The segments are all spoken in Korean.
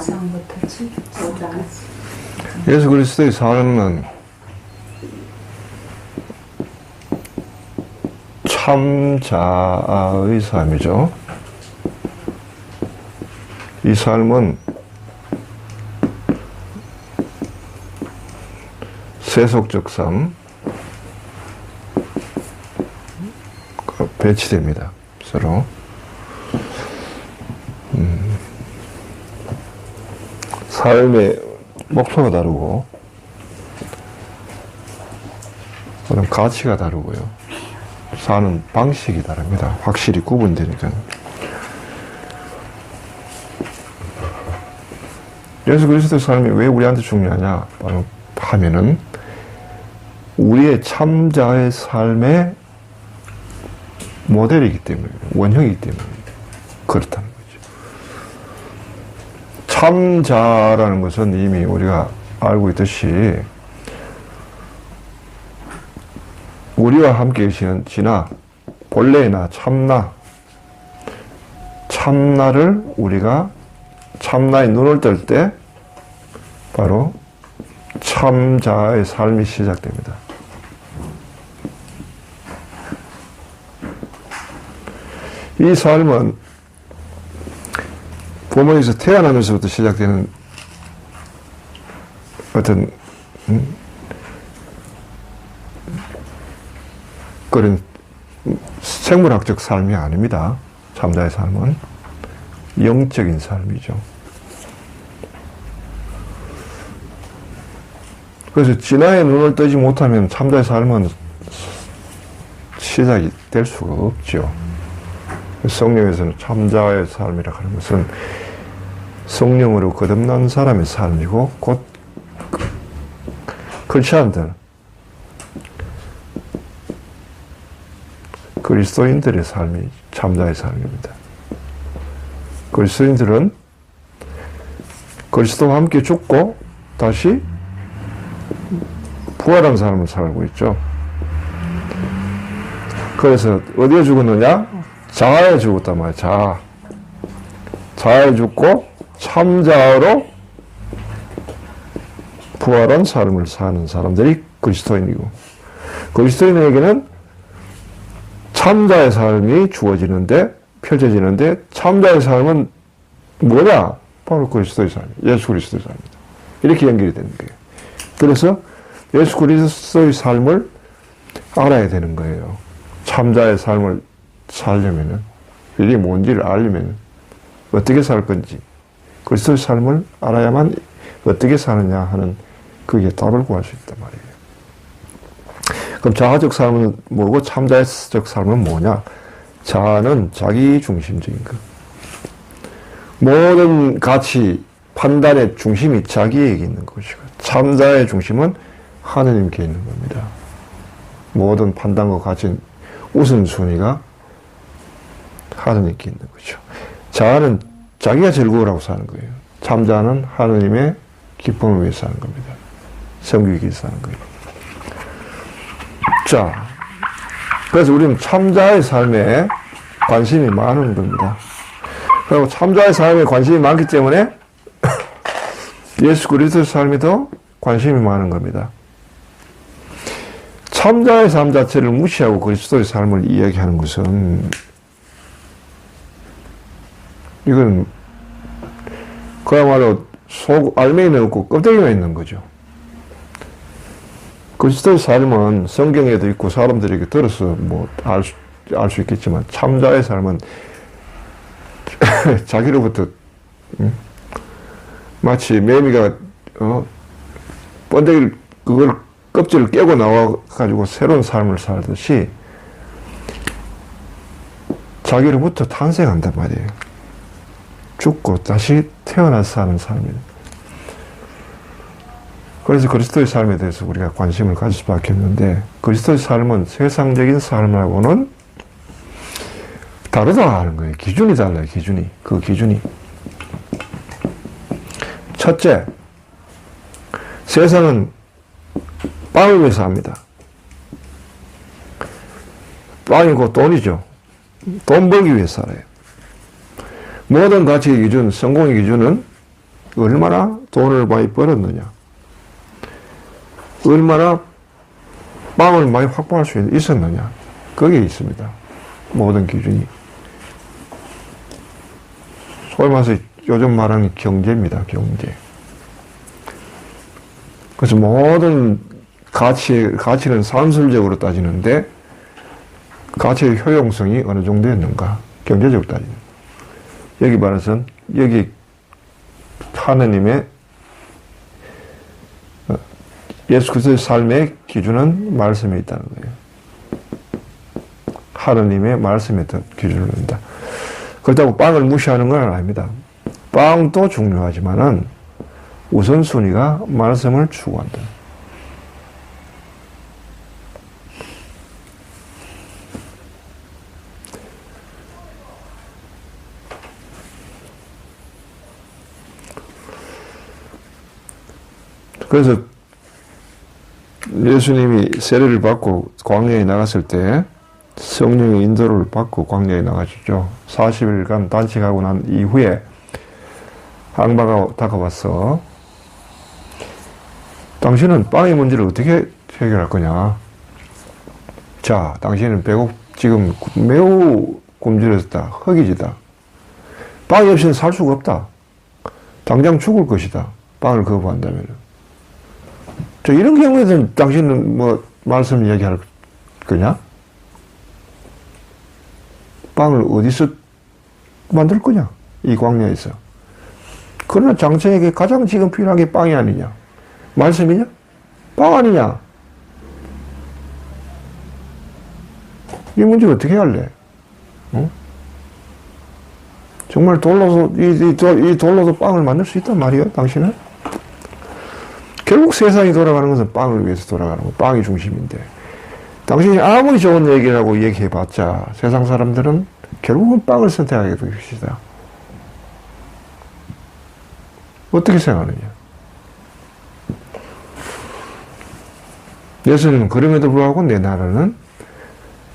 세상부터 지금까지. 예수 그리스도의 삶은 참자의 삶이죠. 이 삶은 세속적 삶, 배치됩니다. 서로. 삶의 목표가 다르고, 그런 가치가 다르고요. 사는 방식이 다릅니다. 확실히 구분되니까. 예수 그리스도의 삶이 왜 우리한테 중요하냐 하면은, 우리의 참자의 삶의 모델이기 때문에, 원형이기 때문에 그렇다는 거죠. 참자라는 것은 이미 우리가 알고 있듯이 우리와 함께 계시는 진아, 본래나 참나를 우리가 참나의 눈을 뜰 때 바로 참자의 삶이 시작됩니다. 이 삶은 부모에서 태어나면서부터 시작되는 어떤 그런 생물학적 삶이 아닙니다. 참자의 삶은 영적인 삶이죠. 그래서 진화의 눈을 뜨지 못하면 참자의 삶은 시작이 될 수가 없죠. 성령에서는 참자의 삶이라 하는 것은 성령으로 거듭난 사람의 삶이고, 곧 크리스천들, 그리스도인들의 삶이 참자의 삶입니다. 그리스도인들은 그리스도와 함께 죽고 다시 부활한 삶을 살고 있죠. 그래서 어디에 죽었느냐? 자아에 죽었단 말이야. 자아에 죽고 참자로 부활한 삶을 사는 사람들이 그리스도인이고, 그리스도인에게는 참자의 삶이 주어지는데, 펼쳐지는데, 참자의 삶은 뭐냐? 바로 그리스도의 삶이에요. 예수 그리스도의 삶입니다. 이렇게 연결이 되는 거예요. 그래서 예수 그리스도의 삶을 알아야 되는 거예요. 참자의 삶을 살려면은, 이게 뭔지를 알려면 어떻게 살 건지, 그리스도의 삶을 알아야만 어떻게 사느냐 하는 그게 답을 구할 수 있단 말이에요. 그럼 자아적 삶은 뭐고 참자적 삶은 뭐냐? 자아는 자기 중심적인 것. 모든 가치, 판단의 중심이 자기에게 있는 것이고, 참자의 중심은 하느님께 있는 겁니다. 모든 판단과 가치 우선순위가 하느님께 있는 거죠. 자아는 자기가 즐거우라고 사는 거예요. 참자는 하느님의 기쁨을 위해 사는 겁니다. 섬기기 위해 사는 거예요. 자, 그래서 우리는 참자의 삶에 관심이 많은 겁니다. 그리고 참자의 삶에 관심이 많기 때문에 예수 그리스도의 삶에 더 관심이 많은 겁니다. 참자의 삶 자체를 무시하고 그리스도의 삶을 이야기하는 것은, 이건 그야말로 알맹이는 없고 껍데기만 있는 거죠. 그리스도의 삶은 성경에도 있고 사람들에게 들어서 알 수 있겠지만, 참자의 삶은 자기로부터 마치 매미가 번데기를 그걸 껍질을 깨고 나와가지고 새로운 삶을 살듯이 자기로부터 탄생한단 말이에요. 죽고 다시 태어나서 사는 삶이에요. 그래서 그리스도의 삶에 대해서 우리가 관심을 가질 수밖에 없는데, 그리스도의 삶은 세상적인 삶하고는 다르다 하는 거예요. 기준이 달라요. 기준이. 그 기준이. 첫째, 세상은 빵을 위해서 합니다. 빵이 곧 돈이죠. 돈 벌기 위해서 살아요. 모든 가치의 기준, 성공의 기준은 얼마나 돈을 많이 벌었느냐, 얼마나 빵을 많이 확보할 수 있었느냐, 거기에 있습니다. 모든 기준이. 소위 말해서 요즘 말하는 경제입니다. 경제. 그래서 모든 가치는 산술적으로 따지는데 가치의 효용성이 어느 정도였는가, 경제적으로 따지는. 여기 말해서 여기 하느님의 예수 그리스도의 삶의 기준은 말씀에 있다는 거예요. 하느님의 말씀에 기준을 둔다. 그렇다고 빵을 무시하는 건 아닙니다. 빵도 중요하지만은 우선순위가 말씀을 추구한다. 그래서 예수님이 세례를 받고 광야에 나갔을 때 성령의 인도를 받고 광야에 나가셨죠. 40일간 단식하고 난 이후에 항바가 다가와서 당신은 빵의 문제를 어떻게 해결할 거냐. 자, 당신은 지금 매우 굶주렸다. 허기지다. 빵이 없이는 살 수가 없다. 당장 죽을 것이다. 빵을 거부한다면. 저 이런 경우에는 당신은 뭐 말씀 이야기할 거냐? 빵을 어디서 만들 거냐? 이 광야에서. 그러나 장차에게 가장 지금 필요한 게 빵이 아니냐? 말씀이냐? 빵 아니냐? 이 문제 어떻게 할래? 어? 정말 이 돌로도 빵을 만들 수 있단 말이에요, 당신은? 결국 세상이 돌아가는 것은 빵을 위해서 돌아가는 거, 빵이 중심인데, 당신이 아무리 좋은 얘기라고 얘기해봤자 세상 사람들은 결국은 빵을 선택하게 될 것이다. 어떻게 생각하느냐? 예수님은 그럼에도 불구하고 내 나라는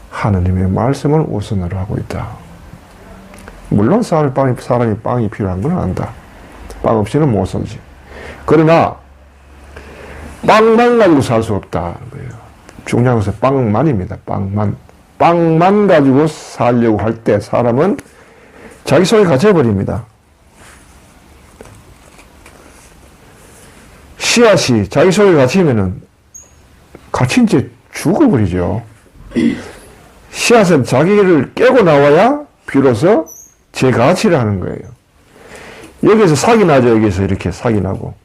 하느님의 말씀을 우선으로 하고 있다. 물론 사람이 빵이 필요한 건 안다. 빵 없이는 못 살지. 그러나 빵만 가지고 살 수 없다는 거예요. 중요한 것은 빵만입니다. 빵만. 빵만 가지고 살려고 할 때 사람은 자기 속에 갇혀버립니다. 씨앗이 자기 속에 갇히면은 갇힌 채 죽어버리죠. 씨앗은 자기를 깨고 나와야 비로소 재가치를 하는 거예요. 여기서 삭이 나죠. 여기서 이렇게 삭이 나고.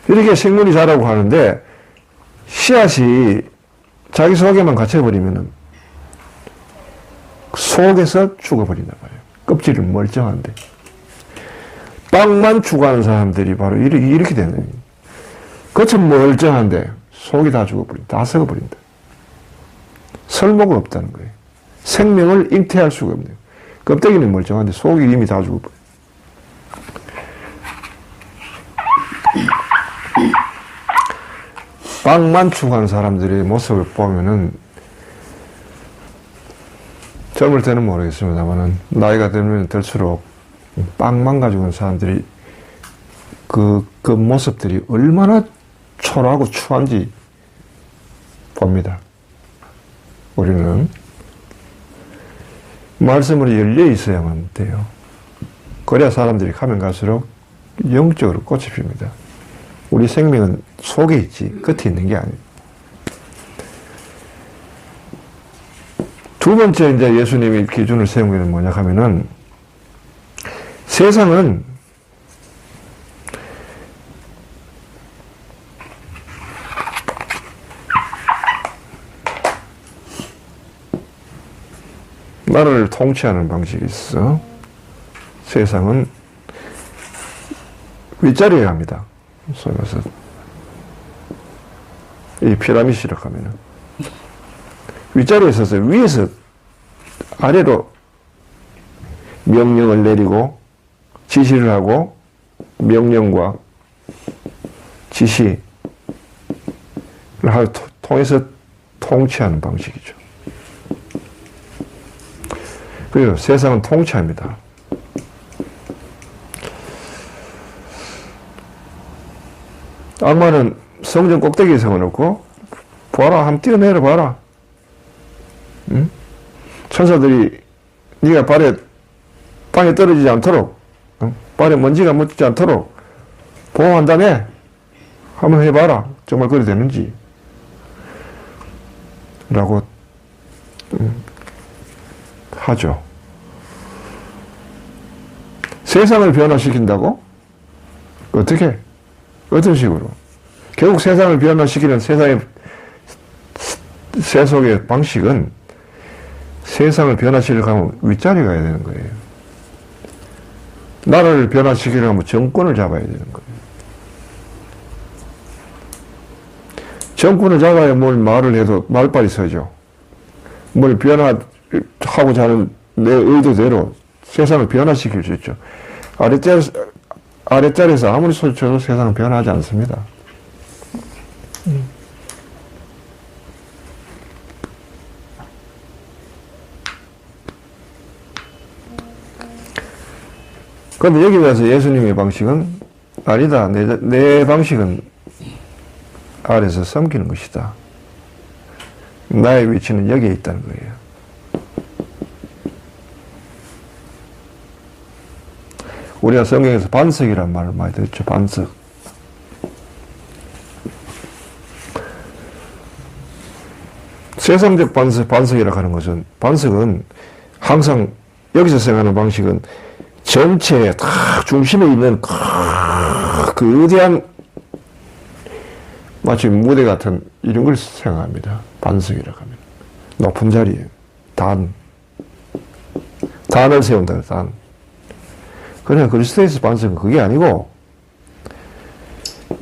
이렇게 생물이 자라고 하는데 씨앗이 자기 속에만 갇혀버리면 속에서 죽어버린단 말이에요. 껍질은 멀쩡한데. 빵만 추구하는 사람들이 바로 이렇게 되는 거예요. 겉은 멀쩡한데 속이 다 죽어버린다. 다 썩어버린다. 설모가 없다는 거예요. 생명을 잉태할 수가 없네요. 껍데기는 멀쩡한데 속이 이미 다 죽어버려요. 빵만 추구하는 사람들의 모습을 보면은 젊을 때는 모르겠습니다만은 나이가 들면 들수록 빵만 가지고 있는 사람들이 그 모습들이 얼마나 초라하고 추한지 봅니다. 우리는 말씀으로 열려 있어야만 돼요. 그래야 사람들이 가면 갈수록 영적으로 꽃이 핍니다. 우리 생명은 속에 있지 끝에 있는 게 아니에요. 두 번째 이제 예수님이 기준을 세운 게 뭐냐 하면은 세상은 나라를 통치하는 방식이 있어. 세상은 윗자리에 갑니다. 소위 말해서 이 피라미드로 가면은 윗자리에 서서 위에서 아래로 명령을 내리고 지시를 하고 명령과 지시를 통해서 통치하는 방식이죠. 그리고 세상은 통치합니다. 악마는 성전 꼭대기에 세워놓고 봐라, 한번 뛰어내려 봐라. 응? 천사들이 네가 발에 땅에 떨어지지 않도록, 응? 발에 먼지가 묻지 않도록 보호한다며. 한번 해봐라. 정말 그래 되는지. 라고 하죠. 세상을 변화시킨다고? 어떻게? 어떤 식으로? 결국 세상을 변화시키는 세상의 세속의 방식은 세상을 변화시키려고 하면 윗자리 가야 되는 거예요. 나라를 변화시키려고 하면 정권을 잡아야 되는 거예요. 정권을 잡아야 뭘 말을 해도 말빨이 서죠. 뭘 변화하고자 하는 내 의도대로 세상을 변화시킬 수 있죠. 아랫자리에서 아무리 소리쳐도 세상은 변하지 않습니다. 그런데 여기 와서 예수님의 방식은 아니다. 내 방식은 아래서 섬기는 것이다. 나의 위치는 여기에 있다는 거예요. 우리가 성경에서 반석이라는 말을 많이 듣죠. 반석. 세상적 반석이라고 하는 것은, 반석은 항상 여기서 생각하는 방식은 전체에 다 중심에 있는 그 위대한 마치 무대 같은 이런 걸 생각합니다. 반석이라고 하면. 높은 자리에 단을 세운다. 단. 그러나 그리스도에서 반석은 그게 아니고,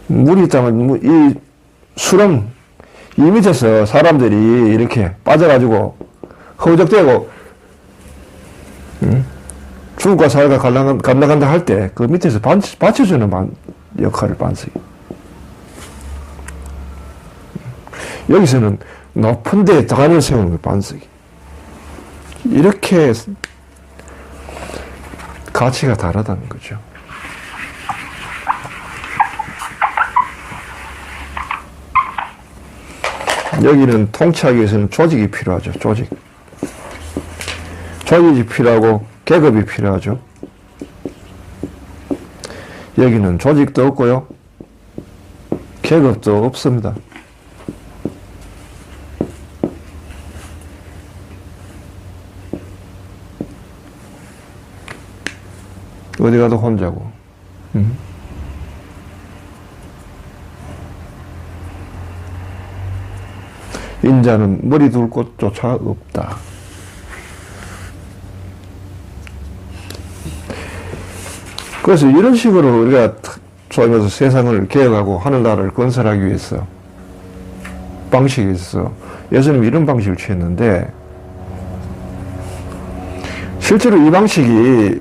물이 있다면 이 수렁, 이 밑에서 사람들이 이렇게 빠져가지고 허우적대고 죽음과 사회가 갈라간다 할 때 그 밑에서 받쳐주는 역할을 반석이. 여기서는 높은 데에 단을 세우는 거 반석이. 이렇게 가치가 다르다는 거죠. 여기는 통치하기 위해서는 조직이 필요하죠. 조직이 필요하고 계급이 필요하죠. 여기는 조직도 없고요. 계급도 없습니다. 어디 가도 혼자고. 인자는 머리 둘 곳조차 없다. 그래서 이런 식으로 우리가 소위 말해서 세상을 개혁하고 하늘나라를 건설하기 위해서 방식이 있어. 예수님이 이런 방식을 취했는데, 실제로 이 방식이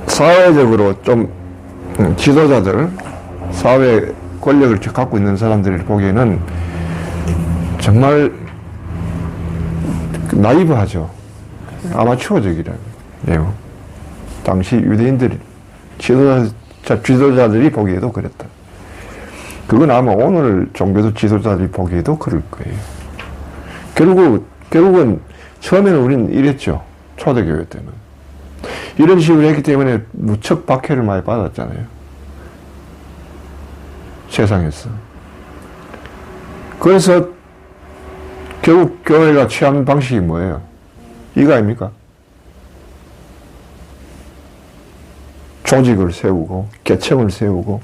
사회적으로 좀 지도자들, 사회 권력을 갖고 있는 사람들을 보기에는 정말 나이브하죠. 아마추어적이라요. 당시 유대인들이, 지도자들이 보기에도 그랬다. 그건 아마 오늘 종교도 지도자들이 보기에도 그럴 거예요. 결국은 처음에는 우리는 이랬죠. 초대교회 때는. 이런 식으로 했기 때문에 무척 박해를 많이 받았잖아요. 세상에서. 그래서 결국 교회가 취한 방식이 뭐예요? 이거 아닙니까? 조직을 세우고, 계층을 세우고,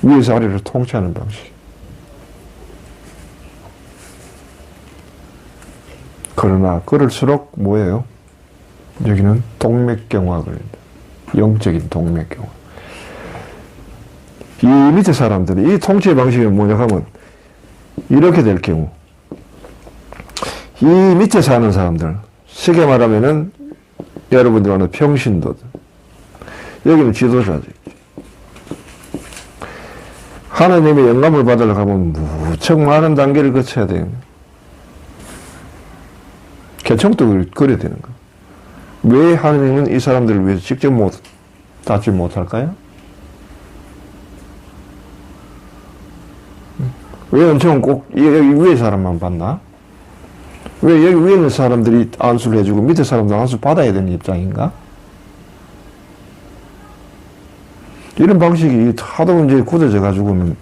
위에서 아래로 통치하는 방식. 그러나, 그럴수록 뭐예요? 여기는 동맥경화가 걸린다. 영적인 동맥경화. 이 밑에 사람들이, 이 통치의 방식이 뭐냐 하면, 이렇게 될 경우, 이 밑에 사는 사람들, 쉽게 말하면은, 여러분들 아는 평신도들, 여기는 지도자들. 하나님의 영감을 받으려고 하면 무척 많은 단계를 거쳐야 돼요. 개청도 그려야 되는 거예요. 왜 하느님은 이 사람들을 위해서 직접 닿지 못할까요? 왜 은총은 꼭 여기 위에 사람만 받나? 왜 여기 위에 있는 사람들이 안수를 해주고 밑에 사람도 안수 받아야 되는 입장인가? 이런 방식이 하도 이제 굳어져 가지고는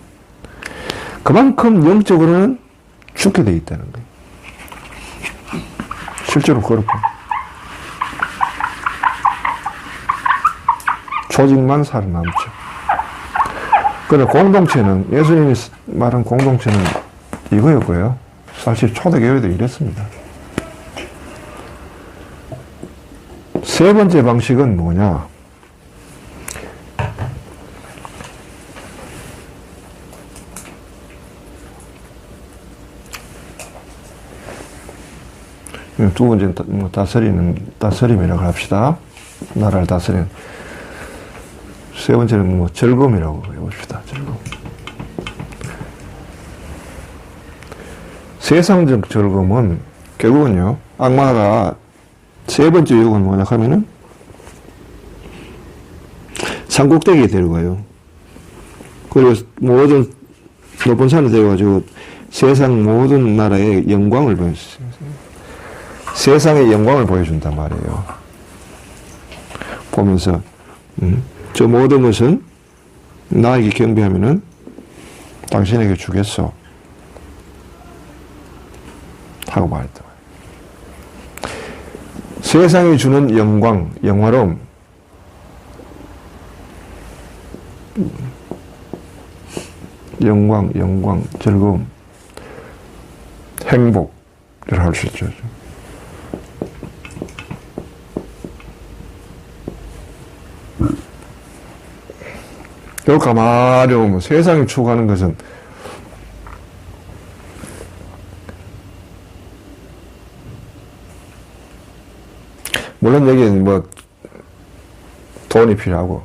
그만큼 영적으로는 죽게 돼 있다는 거예요. 실제로 그렇고. 조직만 살아남죠. 그런데 공동체는, 예수님이 말한 공동체는 이거였고요. 사실 초대교회도 이랬습니다. 세 번째 방식은 뭐냐? 두 번째는 다스림이라고 합시다. 나라를 다스리는. 세 번째는 즐거움이라고 해봅시다. 즐거움. 세상적 즐거움은 결국은요, 악마가 세 번째 유혹은 뭐냐 하면은 산꼭대기에 데려가요. 그리고 모든 높은 산에 데려가지고 세상 모든 나라의 영광을 보여주세요. 세상의 영광을 보여준단 말이에요. 보면서 저 모든 것은 나에게 경배하면은 당신에게 주겠어 하고 말했다. 세상이 주는 영광, 영화로움, 영광, 즐거움, 행복을 할 수 있죠. 여기 가만히 보면 세상이 추구하는 것은 물론 여기는 돈이 필요하고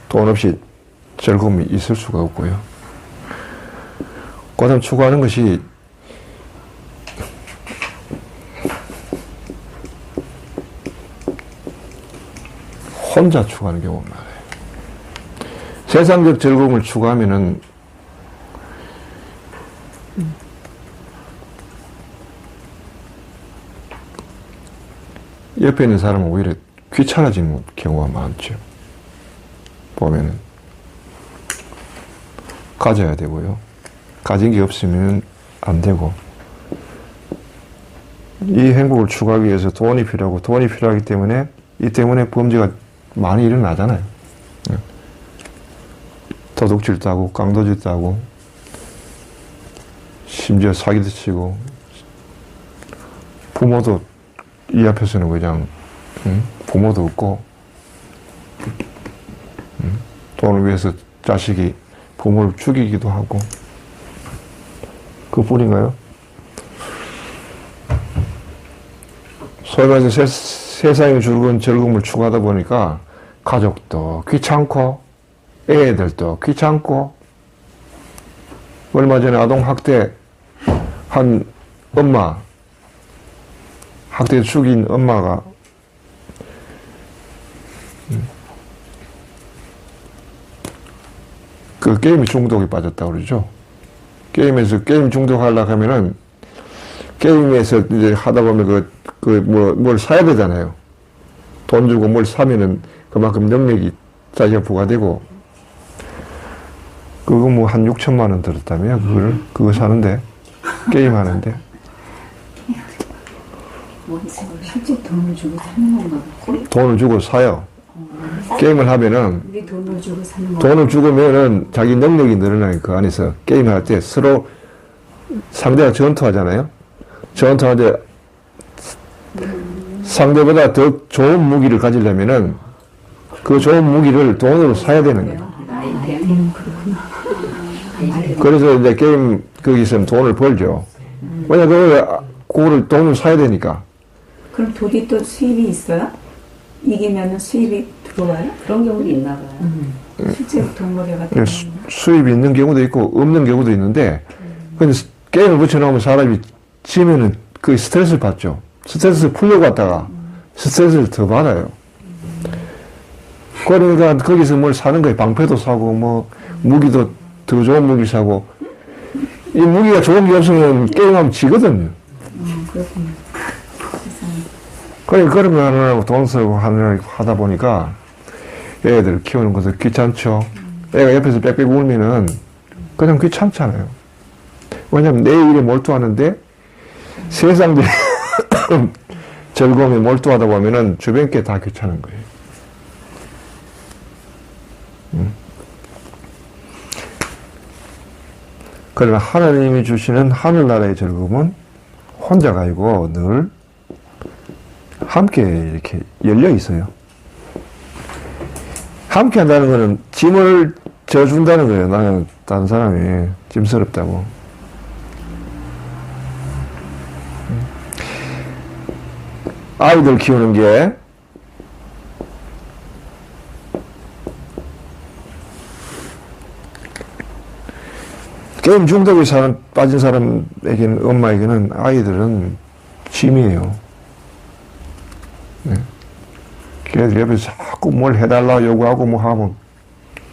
돈 없이 즐거움이 있을 수가 없고요. 그 다음 추구하는 것이 혼자 추구하는 경우가 많아요. 세상적 즐거움을 추구하면은 옆에 있는 사람은 오히려 귀찮아지는 경우가 많죠. 보면은 가져야 되고요. 가진 게 없으면 안 되고, 이 행복을 추구하기 위해서 돈이 필요하고, 돈이 필요하기 때문에 이 때문에 범죄가 많이 일어나잖아요. 도둑질도 하고 강도질도 하고 심지어 사기도 치고, 부모도 이 앞에서는 그냥 부모도 없고, 돈을 위해서 자식이 부모를 죽이기도 하고, 그뿐인가요? 소위 말해서 세상의 즐거움을 추구하다 보니까 가족도 귀찮고 애들도 귀찮고, 얼마 전에 아동학대 한 엄마, 학대 죽인 엄마가 그 게임 중독에 빠졌다고 그러죠. 게임에서 게임 중독하려고 하면은 게임에서 이제 하다 보면 뭘 사야 되잖아요. 돈 주고 뭘 사면은 그만큼 능력이 자기가 부과되고, 그거 한 6천만 원 들었다며, 그거 사는데, 게임 하는데. 실제 돈을 주고 사는 건가 보지? 돈을 주고 사요. 게임을 하면은, 우리 돈을 주고 사는 거. 돈을 주면은 자기 능력이 늘어나요. 그 안에서. 게임을 할 때 서로 상대가 전투하잖아요. 전투할 때 상대보다 더 좋은 무기를 가지려면은 그 좋은 무기를 돈으로 사야 되는 거예요. 그래서 이제 게임 거기서는 돈을 벌죠. 왜냐, 그거를 돈을 사야 되니까. 그럼 돈이 또 수입이 있어요? 이기면은 수입이 들어와요? 그런 경우도 있나 봐요. 실제로 동물애 같은 경우는. 수입이 있는 경우도 있고 없는 경우도 있는데, 근데 게임을 붙여놓으면 사람이 지면은 그 스트레스를 받죠. 스트레스 풀려고 갔다가 스트레스를 더 받아요. 그러니까 거기서 뭘 사는 거예요. 방패도 사고, 뭐, 무기도 더 좋은 무기 사고. 이 무기가 좋은 게 없으면 게임하면 지거든요. 그렇군요. 세상에. 그러면 하느라고 돈 쓰고 하다 보니까 애들 키우는 것도 귀찮죠. 애가 옆에서 빽빽 울면은 그냥 귀찮잖아요. 왜냐면 내 일에 몰두하는데 세상 즐거움에 몰두하다 보면은 주변 게 다 귀찮은 거예요. 그러나 하나님이 주시는 하늘나라의 즐거움은 혼자가 아니고 늘 함께 이렇게 열려 있어요. 함께 한다는 거는 짐을 져준다는 거예요. 나는 다른 사람이 짐스럽다고. 아이들 키우는 게 게임 중독에 빠진 사람에게는, 엄마에게는 아이들은 짐이에요. 네. 걔들 옆에서 자꾸 뭘 해달라 요구하고 뭐 하면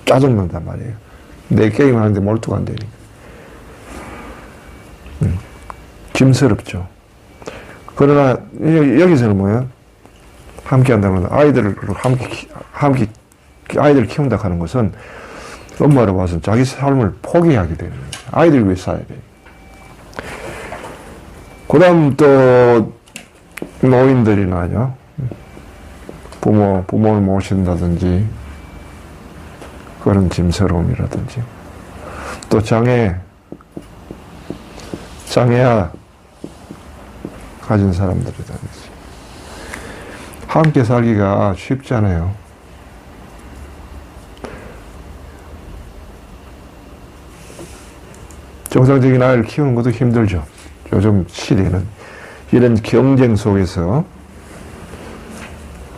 짜증난단 말이에요. 내 게임 하는데 몰두가 안 되니까. 짐스럽죠. 그러나 여기서는 뭐예요? 함께 한다면 아이들을 함께 아이들을 키운다 하는 것은 엄마로 봐서 자기 삶을 포기하게 되는 거예요. 아이들 위해 살아야 돼요. 그 다음 또 노인들이나요. 부모를 모신다든지 그런 짐스러움이라든지 또 장애아 가진 사람들이라든지 함께 살기가 쉽지 않아요. 정상적인 아이를 키우는 것도 힘들죠. 요즘 시대는 이런 경쟁 속에서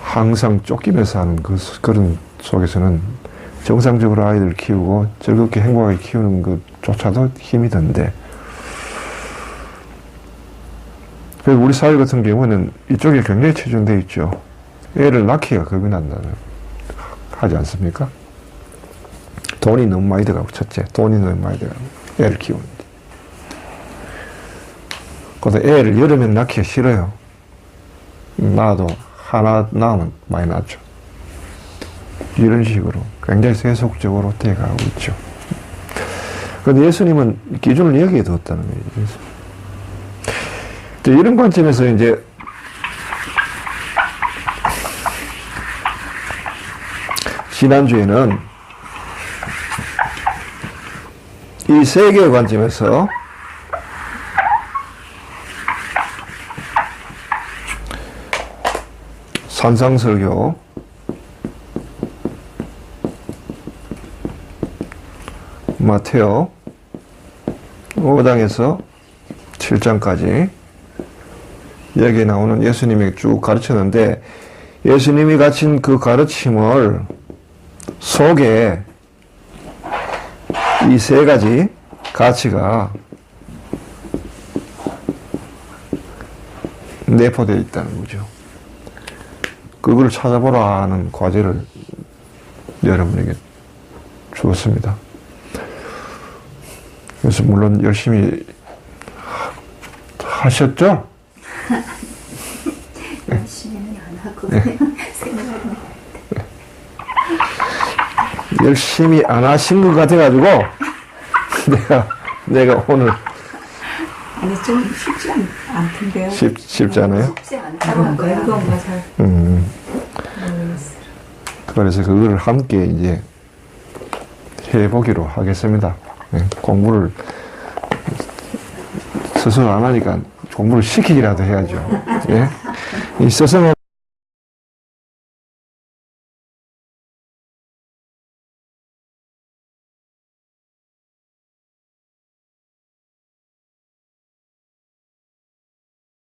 항상 쫓기면서 하는 그런 속에서는 정상적으로 아이들 키우고 즐겁게 행복하게 키우는 것조차도 힘이 든데, 그리고 우리 사회 같은 경우는 이쪽에 굉장히 치중되어 있죠. 애를 낳기가 겁이 난다는 하지 않습니까? 돈이 너무 많이 들어가고, 첫째 돈이 너무 많이 들어가고 애를 키우는데, 그런데 애를 여름에 낳기가 싫어요. 낳아도 하나 낳으면 많이 낳죠. 이런 식으로 굉장히 세속적으로 돼가고 있죠. 그런데 예수님은 기준을 여기에 뒀다는 거예요. 이런 관점에서 이제 지난주에는 이 세 개의 관점에서 산상설교, 마테오 5장에서 7장까지 여기에 나오는 예수님이 쭉 가르쳤는데, 예수님이 가르친 그 가르침을 속에 이 세 가지 가치가 내포되어 있다는 거죠. 그걸 찾아보라 하는 과제를 여러분에게 주었습니다. 그래서 물론 열심히 하셨죠? 열심히는 안 하고 생각은. 열심히 안 하신 것 같아가지고 내가 오늘 아니 좀 쉽지 않던데요. 쉽지 않아요? 쉽지 않다고 거야. 이거 엄마 잘 모르겠어요. 그래서 그거를 함께 이제 해보기로 하겠습니다. 네, 공부를 스스로 안 하니까 공부를 시키기라도 해야죠. 예? 이 스승은